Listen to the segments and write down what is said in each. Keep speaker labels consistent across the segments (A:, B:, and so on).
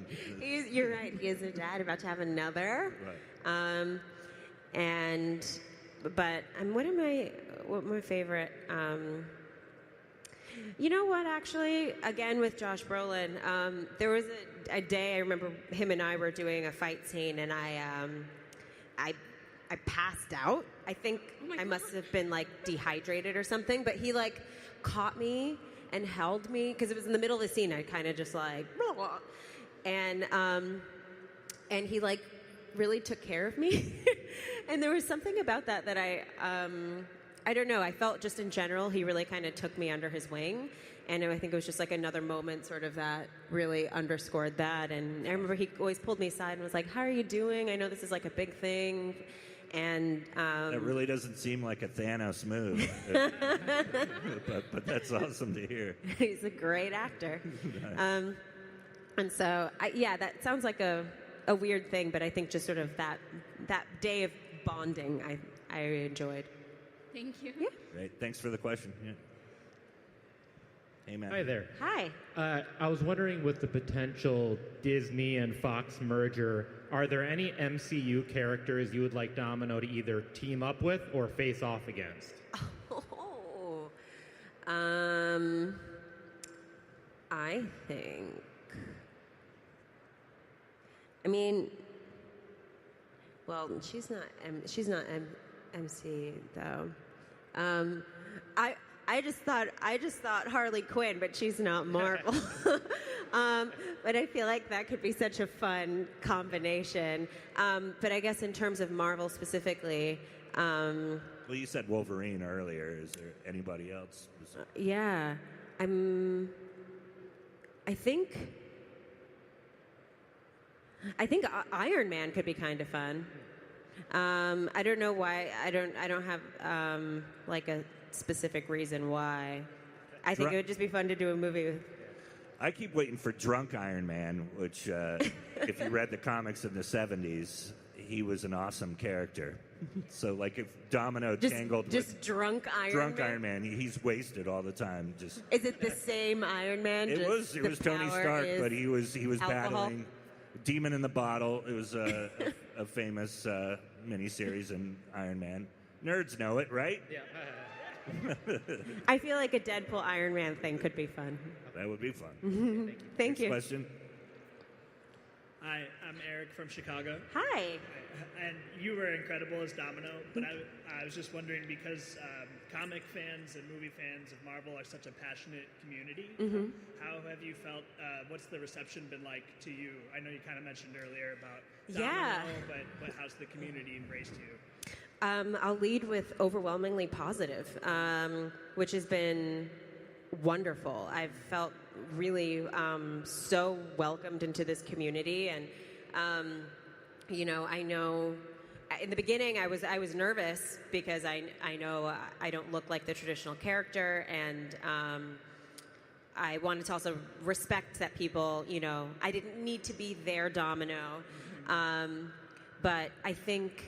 A: one.
B: You're right. He is a dad, about to have another.
A: Right.
B: But what my favorite? You know what? Actually, again with Josh Brolin, there was a day I remember him and I were doing a fight scene, and I passed out. I think I must have been like dehydrated or something. But he like caught me and held me because it was in the middle of the scene. I kind of just like, blah, blah. And he like really took care of me. And there was something about that I don't know. I felt just in general, he really kind of took me under his wing. And I think it was just like another moment sort of that really underscored that. And I remember he always pulled me aside and was like, how are you doing? I know this is like a big thing. And
A: that really doesn't seem like a Thanos move. but that's awesome to hear.
B: He's a great actor. Nice. And so, that sounds like a weird thing, but I think just sort of that day of bonding I enjoyed.
C: Thank you.
B: Yeah.
A: Great. Thanks for the question. Yeah. Hey, Matt.
D: Hi there.
B: Hi.
D: I was wondering, with the potential Disney and Fox merger, are there any MCU characters you would like Domino to either team up with or face off against?
B: Oh. I think. I mean, well, she's not MC though. I just thought Harley Quinn, but she's not Marvel. But I feel like that could be such a fun combination. But I guess in terms of Marvel specifically.
A: Well, you said Wolverine earlier. Is there anybody else?
B: Yeah, I think Iron Man could be kind of fun. I don't know why. I don't have like a specific reason why. I think it would just be fun to do a movie with.
A: I keep waiting for Drunk Iron Man, which, if you read the comics in the 70s, he was an awesome character. So, like, if Domino tangled with
B: Drunk
A: Iron Man, he's wasted all the time.
B: Is it the same Iron Man?
A: It was Tony Stark, but he was battling Demon in the Bottle. It was a famous miniseries in Iron Man. Nerds know it, right?
D: Yeah.
B: I feel like a Deadpool Iron Man thing could be fun.
A: That would be fun.
B: Thank you.
A: Next question.
E: Hi, I'm Eric from Chicago.
B: Hi.
E: And you were incredible as Domino, but I was just wondering, because comic fans and movie fans of Marvel are such a passionate community, how have you felt, what's the reception been like to you? I know you kind of mentioned earlier about Domino, but how's the community embraced you?
B: I'll lead with overwhelmingly positive, which has been wonderful. I've felt really so welcomed into this community, and I know in the beginning I was nervous because I know I don't look like the traditional character, and I wanted to also respect that people, I didn't need to be their Domino, but I think.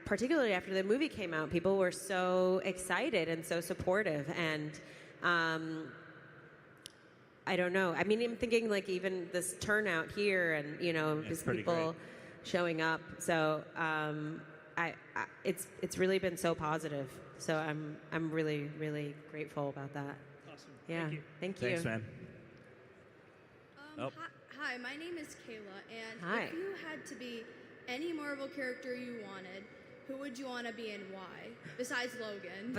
B: Particularly after the movie came out, people were so excited and so supportive, and I don't know. I mean, I'm thinking like even this turnout here, and just people
A: great.
B: Showing up. So it's really been so positive. So I'm really, really grateful about that.
E: Awesome.
B: Yeah.
E: Thank you.
A: Thanks, man.
C: Hi, my name is Kayla, and
B: Hi.
C: if you had to be any Marvel character you wanted, who would you want to be and why? Besides Logan.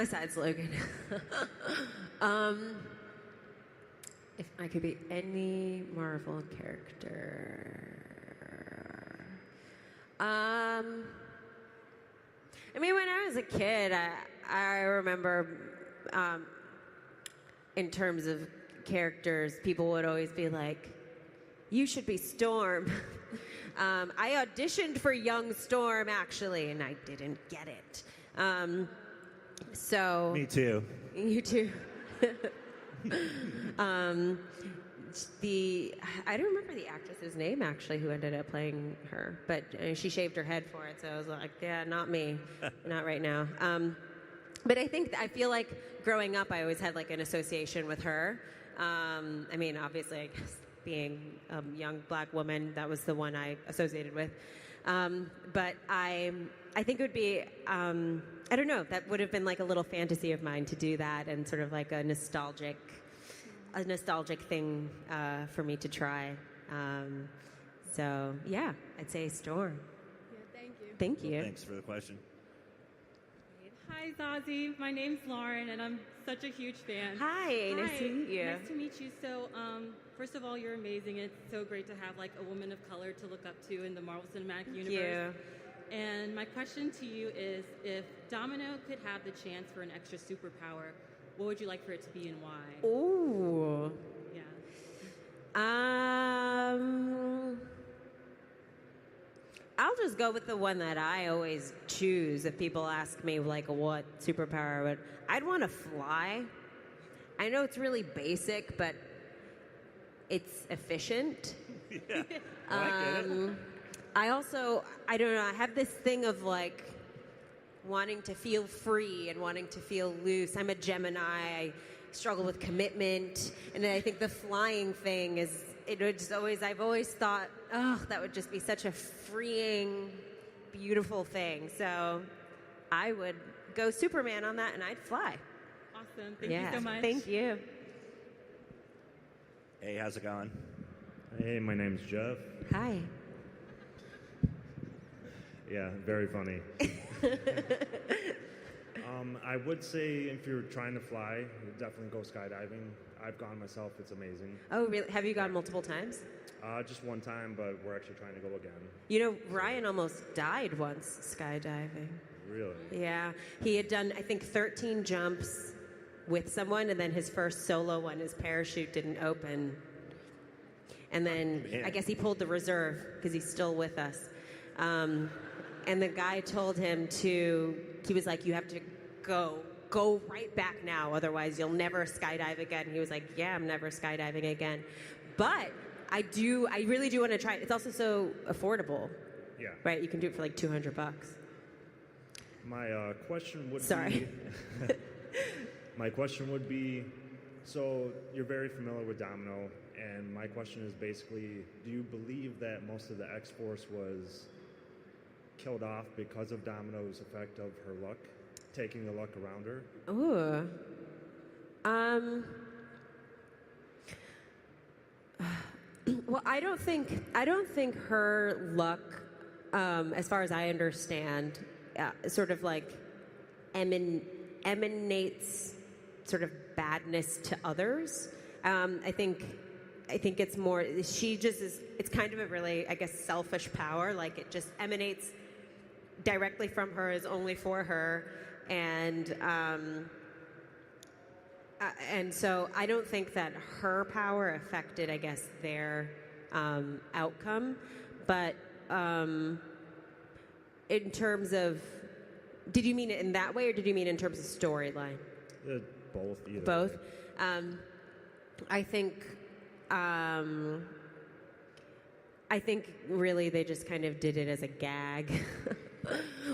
B: If I could be any Marvel character, I mean, when I was a kid, I remember, in terms of characters, people would always be like, "You should be Storm." I auditioned for young Storm, actually, and I didn't get it. So
A: Me too.
B: You too. I don't remember the actress's name, actually, who ended up playing her, but she shaved her head for it, so I was like, yeah, not me, not right now. But I feel like growing up, I always had like an association with her. I mean, obviously, I guess being a young black woman. That was the one I associated with. But I think it would be, I don't know, that would have been like a little fantasy of mine to do that, and sort of like a nostalgic thing for me to try. So yeah, I'd say Storm.
C: Yeah, thank you.
B: Thank you.
A: Thanks for the question.
F: Hi, Zazie. My name's Lauren, and I'm such a huge fan.
B: Hi, nice to meet you.
F: Nice to meet you. So, first of all, you're amazing. It's so great to have like a woman of color to look up to in the Marvel Cinematic Universe.
B: You.
F: And my question to you is, if Domino could have the chance for an extra superpower, what would you like for it to be and why?
B: Ooh.
F: Yeah.
B: I'll just go with the one that I always choose if people ask me, like, what superpower would... I'd want to fly. I know it's really basic, but it's efficient.
A: Yeah, I get it.
B: I also, I don't know, I have this thing of, like, wanting to feel free and wanting to feel loose. I'm a Gemini. I struggle with commitment. And I think the flying thing is... I've always thought, oh, that would just be such a freeing, beautiful thing. So I would go Superman on that, and I'd fly.
F: Awesome. Thank you so much.
B: Thank you.
A: Hey, how's it going?
G: Hey, my name's Jeff.
B: Hi.
G: Yeah, very funny. I would say if you're trying to fly, definitely go skydiving. I've gone myself. It's amazing.
B: Oh, really? Have you gone multiple times?
G: Just one time, but we're actually trying to go again.
B: You know, Ryan almost died once skydiving.
G: Really?
B: Yeah. He had done, I think, 13 jumps with someone, and then his first solo one, his parachute didn't open. And then I guess he pulled the reserve because he's still with us. And the guy told him he was like, you have to go right back now, otherwise you'll never skydive again. He was like, yeah, I'm never skydiving again. But I really do want to try it. It's also so affordable.
G: Yeah.
B: Right? You can do it for like $200.
G: My question would
B: Sorry.
G: be... My question would be, so you're very familiar with Domino, and my question is basically, do you believe that most of the X-Force was killed off because of Domino's effect of her luck, taking the luck around her?
B: Ooh. Well, I don't think her luck, as far as I understand, sort of like emanates sort of badness to others. I think it's more, she just is, it's kind of a really, I guess, selfish power. Like, it just emanates directly from her, is only for her. And so I don't think that her power affected, I guess, their outcome. But in terms of, did you mean it in that way, or did you mean in terms of storyline?
G: Both. Either
B: Both.
G: way.
B: I think really they just kind of did it as a gag,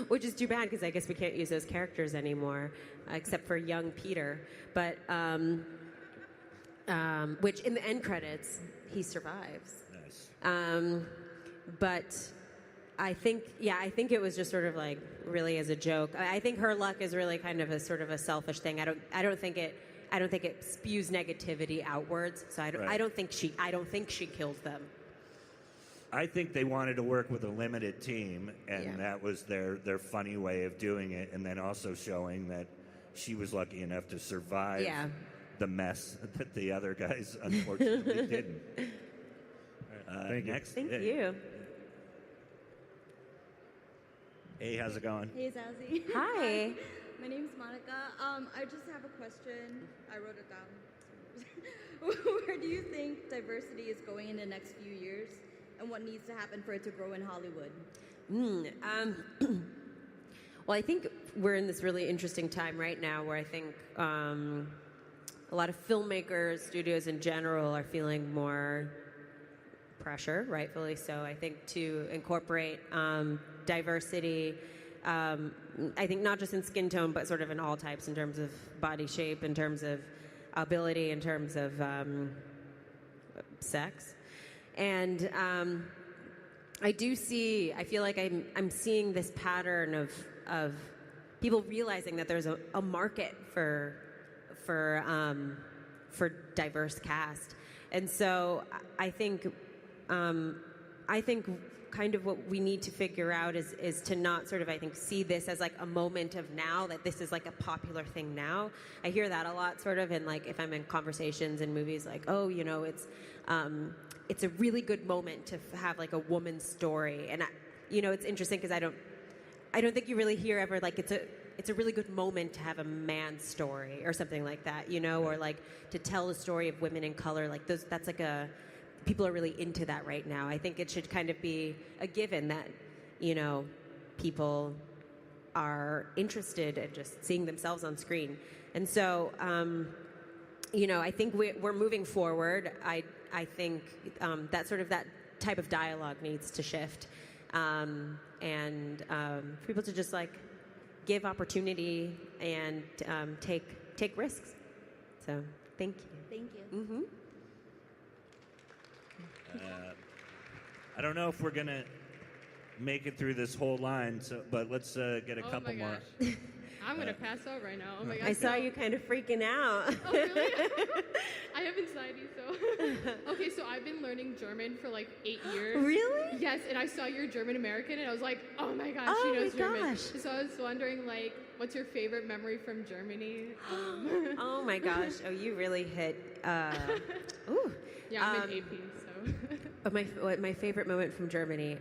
B: which is too bad because I guess we can't use those characters anymore, except for young Peter. But which in the end credits he survives.
A: Nice.
B: But I think it was just sort of like really as a joke. I think her luck is really kind of a sort of a selfish thing. I don't think it spews negativity outwards. So I don't think she killed them.
A: I think they wanted to work with a limited team, and that was their funny way of doing it, and then also showing that she was lucky enough to survive the mess that the other guys unfortunately didn't.
G: Thank you.
A: Next.
B: Thank you.
A: Hey, how's it going?
C: Hey, Zazie.
B: Hi.
C: My name's Monica. I just have a question. I wrote it down. Where do you think diversity is going in the next few years, and what needs to happen for it to grow in Hollywood?
B: Well, I think we're in this really interesting time right now where I think a lot of filmmakers, studios in general, are feeling more pressure, rightfully so, I think, to incorporate diversity. I think not just in skin tone, but sort of in all types, in terms of body shape, in terms of ability, in terms of sex. And I feel like I'm seeing this pattern of people realizing that there's a market for diverse cast. And so I think kind of what we need to figure out is to not sort of, I think, see this as like a moment of now, that this is like a popular thing now. I hear that a lot sort of in like, if I'm in conversations in movies, like, oh, you know, it's a really good moment to have like a woman's story. And it's interesting because I don't think you really hear ever like it's a really good moment to have a man's story or something like that, or like to tell the story of women in color. Like that's like people are really into that right now. I think it should kind of be a given that, people are interested in just seeing themselves on screen. And so, I think we're moving forward. I think that type of dialogue needs to shift, and for people to just like give opportunity and take risks. So thank you.
C: Thank you.
B: Mm-hmm.
A: I don't know if we're gonna make it through this whole line, but let's get a couple more.
H: I'm gonna pass out right now. Oh my gosh.
B: I saw you kind of freaking out.
H: Oh really? I have anxiety, so. Okay, so I've been learning German for like 8 years.
B: Really?
H: Yes, and I saw you're German American, and I was like, oh my gosh,
B: Oh
H: she knows
B: my
H: German.
B: gosh.
H: So I was wondering, like, what's your favorite memory from Germany?
B: Oh my gosh! Oh, you really hit. Ooh.
H: Yeah, I'm in AP, so.
B: My favorite moment from Germany.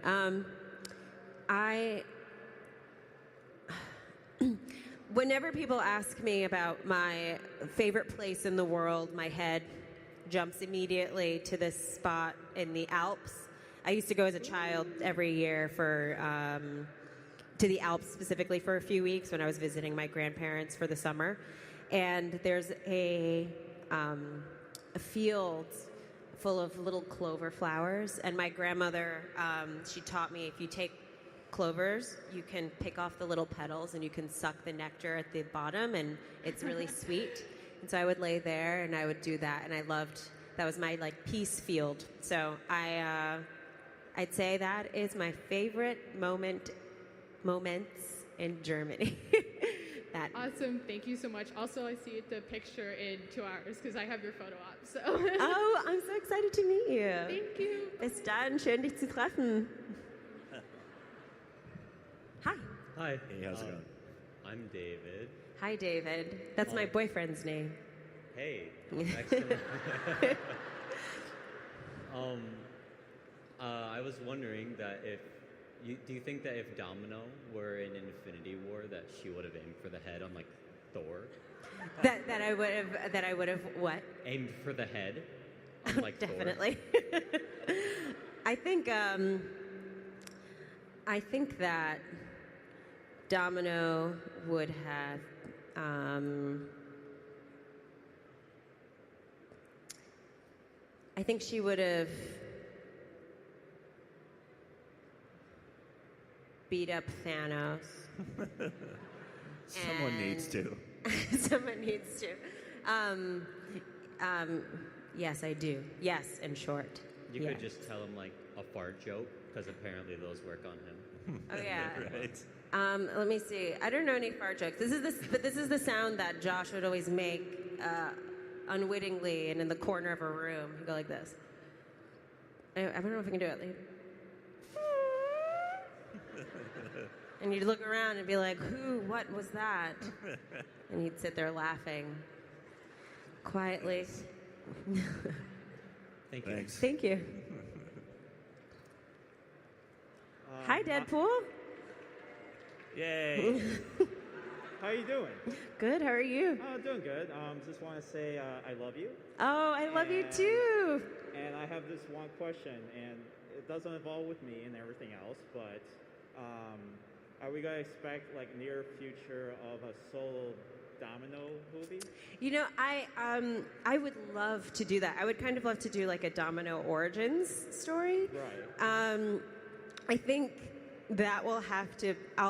B: Whenever people ask me about my favorite place in the world, my head jumps immediately to this spot in the Alps. I used to go as a child every year to the Alps specifically for a few weeks when I was visiting my grandparents for the summer. And there's a field full of little clover flowers. And my grandmother, she taught me if you take clovers, you can pick off the little petals and you can suck the nectar at the bottom, and it's really sweet. And so I would lay there and I would do that, and that was my like peace field. So I'd say that is my favorite moments in Germany. That.
H: Awesome, thank you so much. Also, I see the picture in 2 hours because I have your photo op. So.
B: Oh, I'm so excited to meet you.
H: Thank you.
B: Bis dann, schön dich zu treffen. Hi.
I: Hi.
A: Hey, how's it going?
I: I'm David.
B: Hi, David. That's my boyfriend's name.
I: Hey. Excellent. I was wondering that do you think that if Domino were in Infinity War, that she would have aimed for the head on like Thor?
B: That I would have what?
I: Aimed for the head on like
B: Definitely. I think that Domino would have I think she would have beat up Thanos.
A: Someone needs to.
B: Someone needs to. Yes, I do. Yes, in short.
I: You
B: yes.
I: could just tell him like a fart joke, because apparently those work on him.
B: Oh yeah.
A: Right.
B: Let me see. I don't know any fart jokes. This is the sound that Josh would always make unwittingly and in the corner of a room. He'd go like this. I don't know if I can do it. Like, and you'd look around and be like, what was that? And he'd sit there laughing quietly.
I: Thank you.
A: Thanks.
B: Thank you. Hi, Deadpool.
A: Yay.
J: How are you doing?
B: Good. How are you?
J: Oh, doing good. Just want to say I love you.
B: Oh, I love you too.
J: And I have this one question, and it doesn't involve with me and everything else, but are we gonna expect like near future of a solo Domino movie?
B: You know, I would love to do that. I would kind of love to do like a Domino origins story.
J: Right.
B: I think that I'll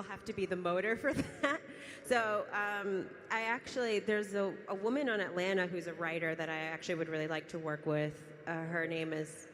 B: have to be the motor for that. So there's a woman on Atlanta who's a writer that I actually would really like to work with. Her name is